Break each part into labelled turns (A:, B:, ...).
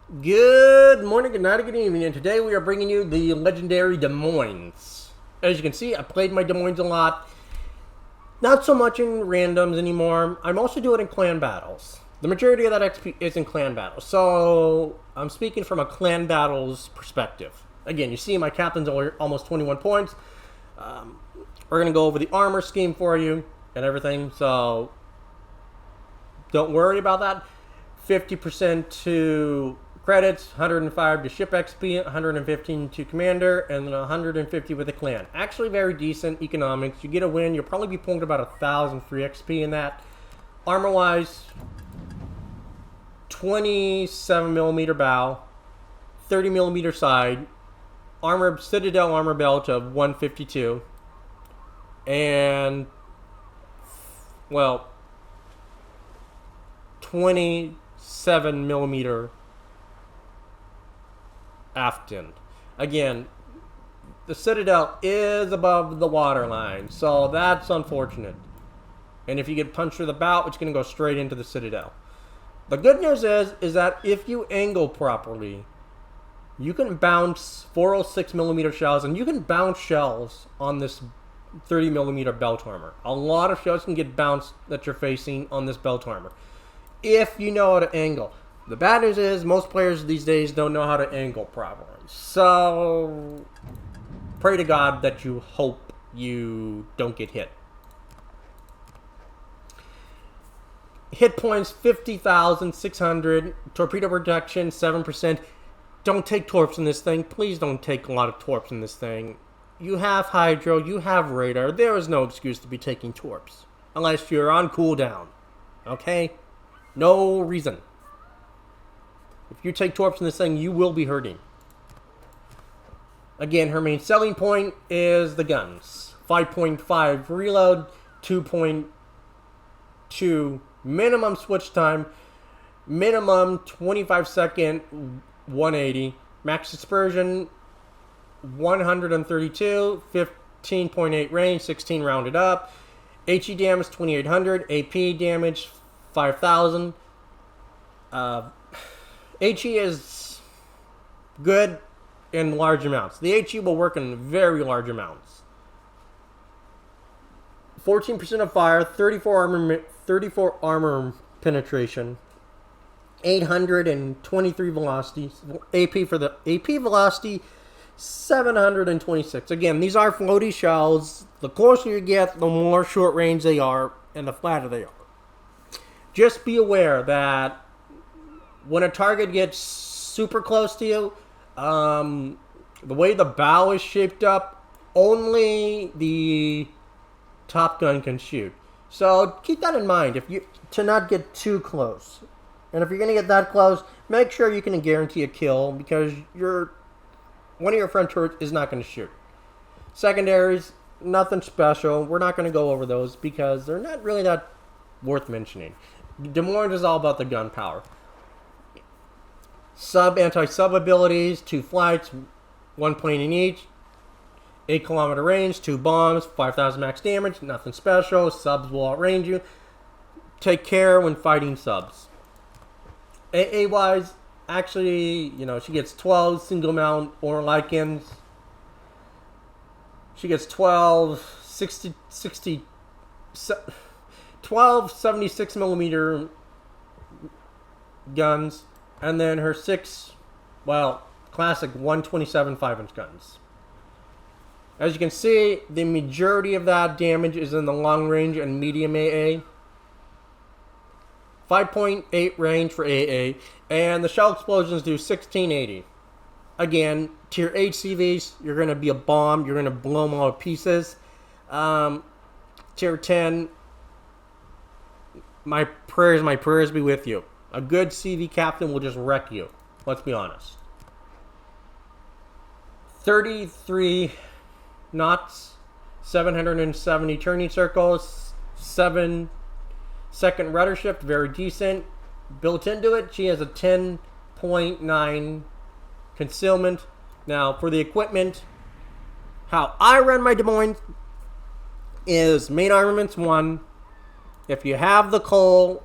A: Good morning, good night, good evening, and today we are bringing you the legendary Des Moines. As you can see, I played my Des Moines a lot. Not so much in randoms anymore. I mostly do it in clan battles. The majority of that XP is in clan battles, so I'm speaking from a clan battles perspective. Again, you see my captain's almost 21 points. We're going to go over the armor scheme for you and everything, so don't worry about that. 50% to credits, 105 to ship XP, 115 to commander, and then 150 with the clan. Actually very decent economics. You get a win, you'll probably be pulling about 1,000 free XP in that. Armor wise, 27mm bow, 30mm side, Citadel armor belt of 152, and, well, 27mm aft end. Again, the Citadel is above the waterline, so that's unfortunate. And if you get punched through the bow, it's going to go straight into the Citadel. The good news is that if you angle properly, you can bounce 406mm shells, and you can bounce shells on this 30mm belt armor. A lot of shells can get bounced that you're facing on this belt armor, if you know how to angle. The bad news is most players these days don't know how to angle properly. So pray to God that you hope you don't get hit. Hit points 50,600. Torpedo protection 7%. Don't take torps in this thing. Please don't take a lot of torps in this thing. You have hydro, you have radar. There is no excuse to be taking torps unless you're on cooldown. Okay? No reason. If you take torps in this thing, you will be hurting. Again, her main selling point is the guns. 5.5 reload, 2.2 minimum switch time, minimum 25-second 180, max dispersion 132, 15.8 range, 16 rounded up, HE damage 2800, AP damage 5,000. HE is good in large amounts. The HE will work in very large amounts. 14% of fire, 34 armor penetration, 823 velocity. AP for the AP velocity 726. Again, these are floaty shells. The closer you get, the more short range they are, and the flatter they are. Just be aware that when a target gets super close to you, the way the bow is shaped up, only the Top Gun can shoot. So keep that in mind to not get too close. And if you're going to get that close, make sure you can guarantee a kill, because one of your front turrets is not going to shoot. Secondaries, nothing special. We're not going to go over those because they're not really that worth mentioning. Des Moines is all about the gunpowder. Anti-sub abilities, 2 flights, 1 plane in each, 8 kilometer range, 2 bombs, 5,000 max damage, nothing special. Subs will outrange you. Take care when fighting subs. AA wise, actually, she gets 12 single mount or lichens. She gets 12 76mm guns. And then her 6, classic 127 5-inch guns. As you can see, the majority of that damage is in the long range and medium AA. 5.8 range for AA. And the shell explosions do 1680. Again, tier 8 CVs, you're going to be a bomb. You're going to blow them all to pieces. Tier 10, my prayers be with you. A good CV captain will just wreck you. Let's be honest. 33 knots, 770 turning circles, 7-second rudder shift, very decent. Built into it, she has a 10.9 concealment. Now, for the equipment, how I run my Des Moines is main armaments 1. If you have the coal,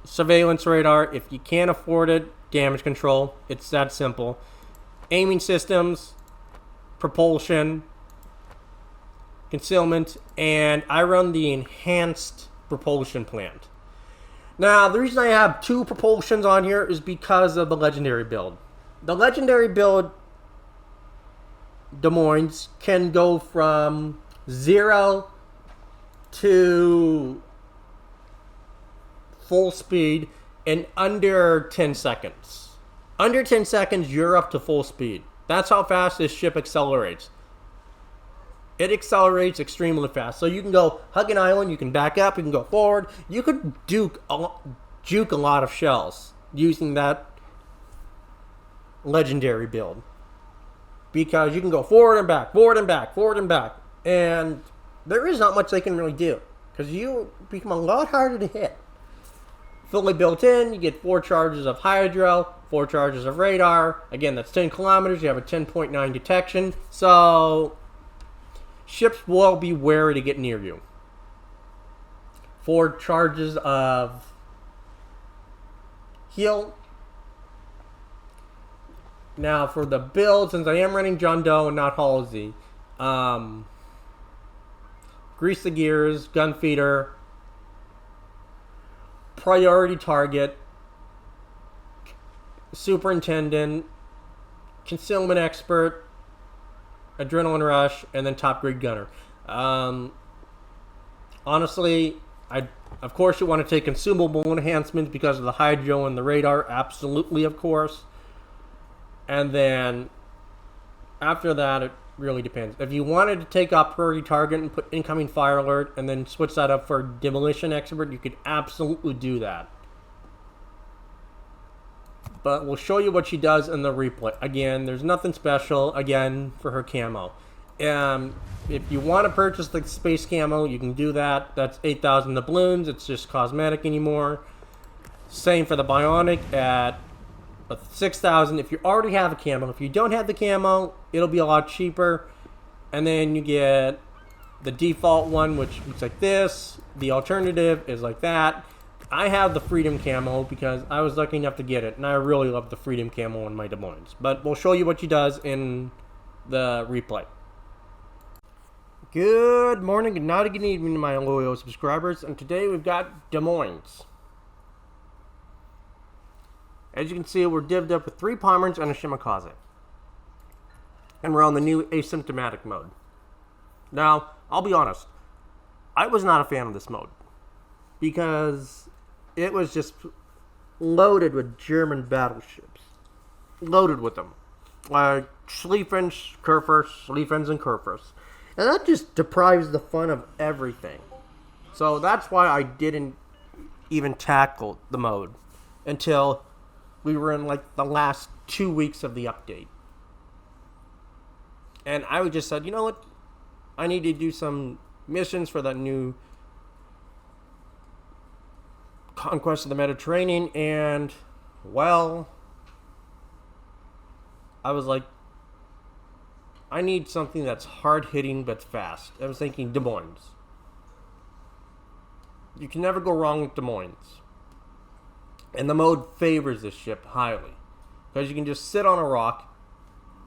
A: surveillance radar. If you can't afford it, damage control. It's that simple. Aiming systems, propulsion, concealment, and I run the enhanced propulsion plant. Now, the reason I have 2 propulsions on here is because of the legendary build. The legendary build, Des Moines, can go from 0 to full speed in under 10 seconds. Under 10 seconds, you're up to full speed. That's how fast this ship accelerates. It accelerates extremely fast. So you can go hug an island, you can back up, you can go forward. You could juke a lot of shells using that legendary build. Because you can go forward and back, forward and back, forward and back. And there is not much they can really do. Because you become a lot harder to hit. Fully built in, you get 4 charges of hydro, 4 charges of radar. Again, that's 10 kilometers. You have a 10.9 detection. So ships will be wary to get near you. 4 charges of heal. Now, for the build, since I am running John Doe and not Halsey, grease the gears, gun feeder, priority target, superintendent, concealment expert, adrenaline rush, and then top grade gunner. Honestly, of course you want to take consumable enhancements because of the hydro and the radar, absolutely, of course. And then after that, it really depends. If you wanted to take off priority target and put incoming fire alert and then switch that up for demolition expert, you could absolutely do that. But we'll show you what she does in the replay. Again, there's nothing special, again, for her camo. If you want to purchase the space camo, you can do that. That's 8,000 doubloons. It's just cosmetic anymore. Same for the bionic at 6,000 if you already have a camo. If you don't have the camo, it'll be a lot cheaper. And then you get the default one, which looks like this. The alternative is like that. I have the Freedom camo because I was lucky enough to get it, and I really love the Freedom camo in my Des Moines. But we'll show you what she does in the replay. Good morning, good night, good evening to my loyal subscribers, and today we've got Des Moines. As you can see, we're divvied up with 3 Pomerans and a Shimakaze. And we're on the new asymptomatic mode. Now, I'll be honest, I was not a fan of this mode. Because it was just loaded with German battleships. Loaded with them. Like Schlieffens, and Kurfürst. And that just deprives the fun of everything. So that's why I didn't even tackle the mode until we were in like the last 2 weeks of the update. And I just said, you know what? I need to do some missions for that new Conquest of the Mediterranean. And, well, I was like, I need something that's hard-hitting but fast. I was thinking Des Moines. You can never go wrong with Des Moines. And the mode favors this ship highly. Because you can just sit on a rock,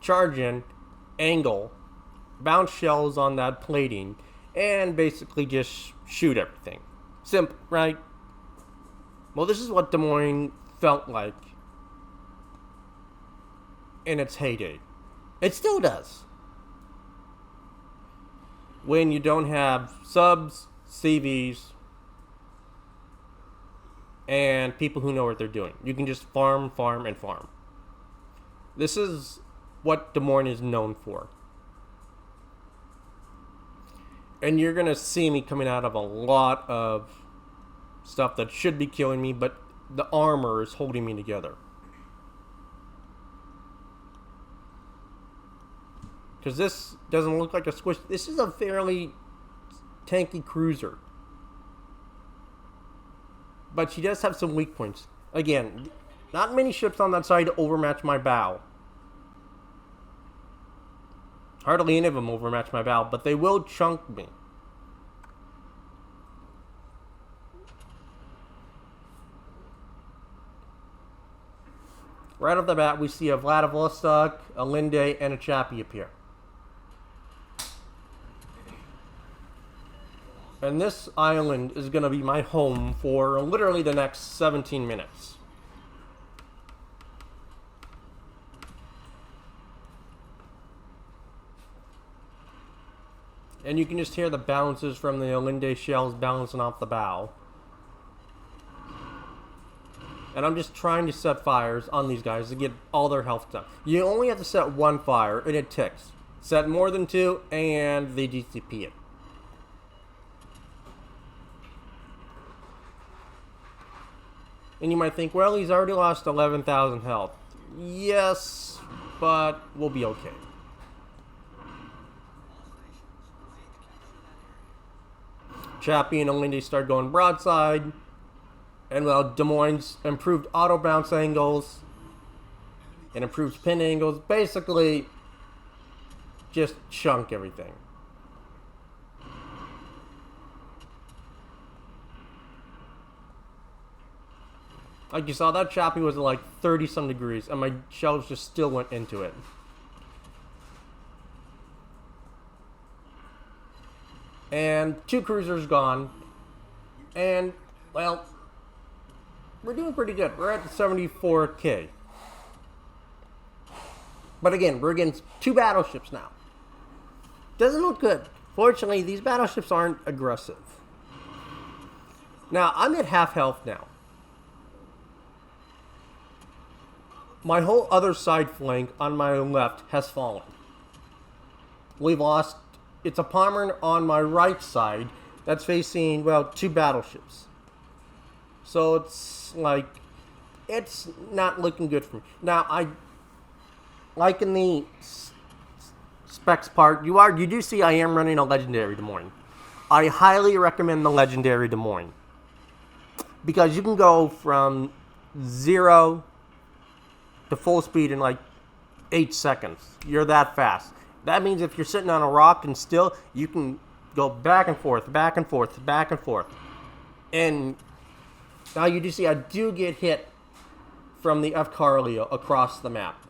A: charge in, angle, bounce shells on that plating, and basically just shoot everything. Simple, right? Well, this is what Des Moines felt like in its heyday. It still does. When you don't have subs, CVs, and people who know what they're doing. You can just farm, and farm. This is what Des Moines is known for. And you're going to see me coming out of a lot of stuff that should be killing me, but the armor is holding me together. Because this doesn't look like a squish. This is a fairly tanky cruiser. But she does have some weak points. Again, not many ships on that side overmatch my bow. Hardly any of them overmatch my bow, but they will chunk me. Right off the bat, we see a Vladivostok, a Linde, and a Chappie appear. And this island is going to be my home for literally the next 17 minutes. And you can just hear the bounces from the Linde shells bouncing off the bow. And I'm just trying to set fires on these guys to get all their health done. You only have to set one fire and it ticks. Set more than two and they DCP it. And you might think, well, he's already lost 11,000 health. Yes, but we'll be okay. Chappie and Linde start going broadside. And well, Des Moines improved auto bounce angles and improved pin angles. Basically, just chunk everything. Like you saw, that Chappie was at like 30 some degrees, and my shells just still went into it. And 2 cruisers gone. And, well, we're doing pretty good. We're at 74k. But again, we're against 2 battleships now. Doesn't look good. Fortunately, these battleships aren't aggressive. Now, I'm at half health now. My whole other side flank on my left has fallen. We've lost... It's a Pommern on my right side that's facing, well, 2 battleships. So it's like, it's not looking good for me. Now, like in the specs part, you do see I am running a legendary Des Moines. I highly recommend the legendary Des Moines. Because you can go from 0 to full speed in like 8 seconds. You're that fast. That means if you're sitting on a rock and still, you can go back and forth, back and forth, back and forth. And now you do see I do get hit from the F. Carlio across the map.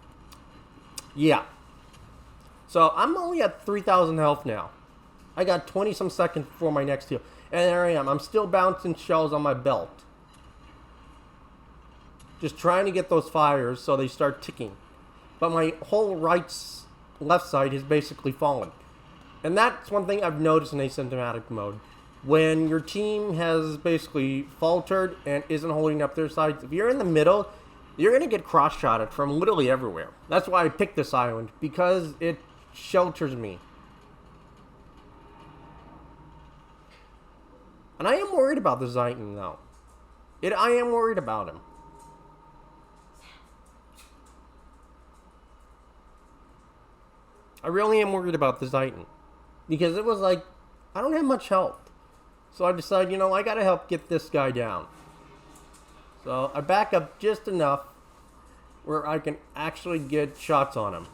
A: Yeah. So I'm only at 3,000 health now. I got 20 some seconds before my next heal. And there I am. I'm still bouncing shells on my belt. Just trying to get those fires so they start ticking. But my whole left side has basically fallen. And that's one thing I've noticed in asymptomatic mode. When your team has basically faltered and isn't holding up their sides, if you're in the middle, you're going to get cross-shotted from literally everywhere. That's why I picked this island, because it shelters me. And I am worried about the Zeiton, though. I am worried about him. I really am worried about the Zeiton. Because it was like, I don't have much health. So I decided, I gotta help get this guy down. So I back up just enough where I can actually get shots on him.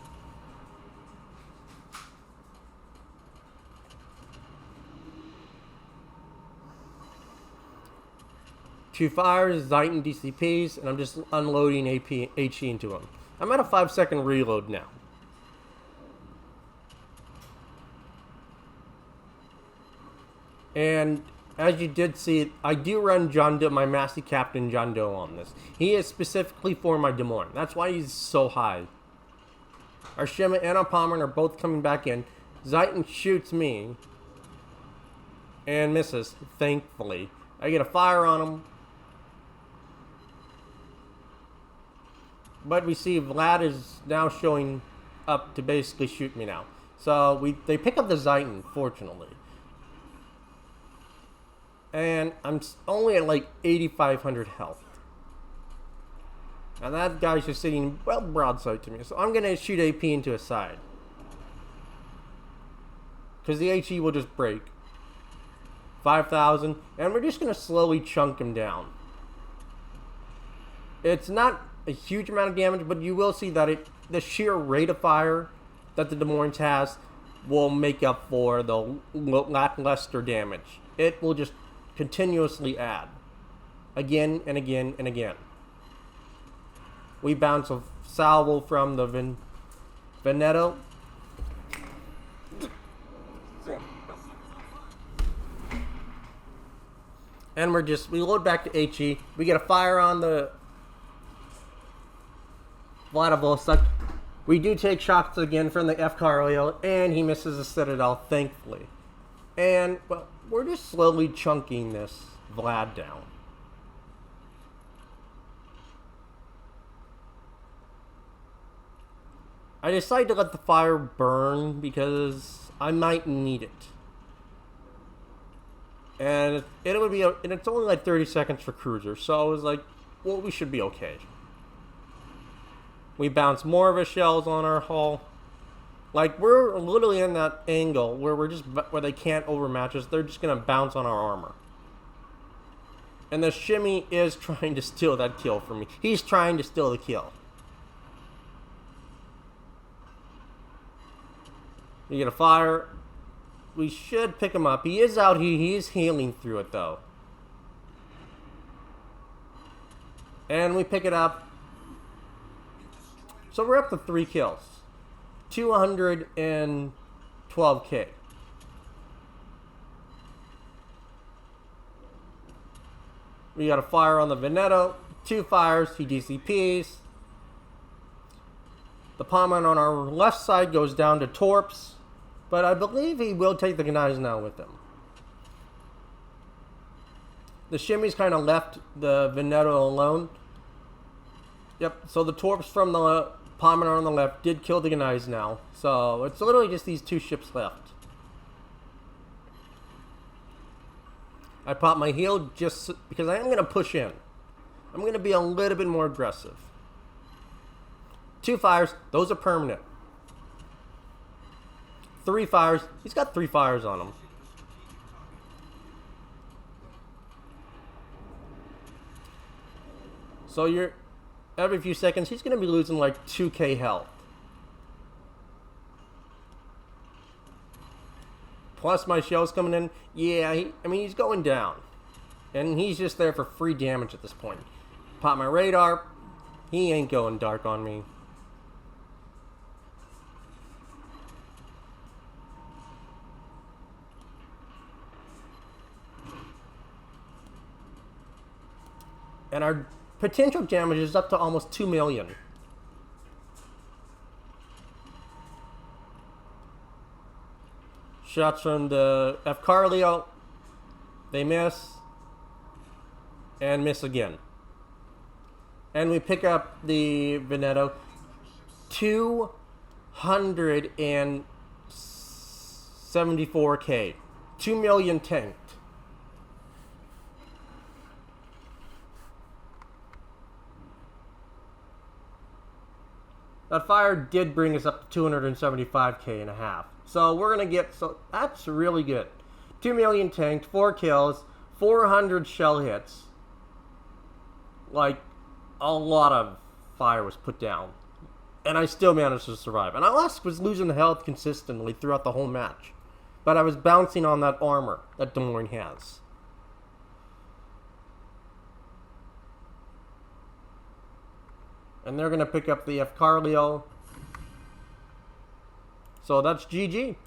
A: Two fires, Zeiton DCPs, and I'm just unloading HE into him. I'm at a 5-second reload now. And as you did see, I do run John Doe, my Massey Captain John Doe on this. He is specifically for my Des Moines. That's why he's so high. Our Shima and our Pommern are both coming back in. Zeiton shoots me. And misses, thankfully. I get a fire on him. But we see Vlad is now showing up to basically shoot me now. So they pick up the Zeiton, fortunately. And I'm only at like 8,500 health. And that guy's just sitting well broadside to me. So I'm going to shoot AP into his side. Because the HE will just break. 5,000. And we're just going to slowly chunk him down. It's not a huge amount of damage, but you will see that the sheer rate of fire that the Des Moines has will make up for the lackluster damage. It will just continuously add. Again and again and again. We bounce a salvo from the Veneto. And we load back to HE. We get a fire on the Vladivostok. We do take shots again from the F. Carlio, and he misses the Citadel, thankfully. And, well, we're just slowly chunking this Vlad down. I decided to let the fire burn because I might need it. And it's only like 30 seconds for cruiser, so I was like, well, we should be okay. We bounce more of our shells on our hull. Like, we're literally in that angle where they can't overmatch us. They're just gonna bounce on our armor. And the shimmy is trying to steal that kill from me. He's trying to steal the kill. We get a fire. We should pick him up. He is out here. He is healing through it, though. And we pick it up. So we're up to 3 kills. 212k. We got a fire on the Veneto. 2 fires. He DCPs. The Palmer on our left side goes down to Torps. But I believe he will take the Gneisenau now with him. The Shimmy's kind of left the Veneto alone. Yep, so the Torps from the Palmer on the left did kill the Gneisenau now. So it's literally just these 2 ships left. I pop my heal just because I am going to push in. I'm going to be a little bit more aggressive. 2 fires, those are permanent. 3 fires. He's got 3 fires on him. So every few seconds, he's going to be losing like 2k health. Plus my shells coming in. Yeah, I mean, he's going down. And he's just there for free damage at this point. Pop my radar. He ain't going dark on me. And our potential damage is up to almost 2 million. Shots from the F. Carlio. They miss. And miss again. And we pick up the Veneto. 274k. 2 million tanked. That fire did bring us up to 275k and a half. So we're going to get, so that's really good. 2 million tanked, 4 kills, 400 shell hits. Like, a lot of fire was put down. And I still managed to survive. And I was losing health consistently throughout the whole match. But I was bouncing on that armor that Des Moines has. And they're going to pick up the F. Carlio. So that's GG.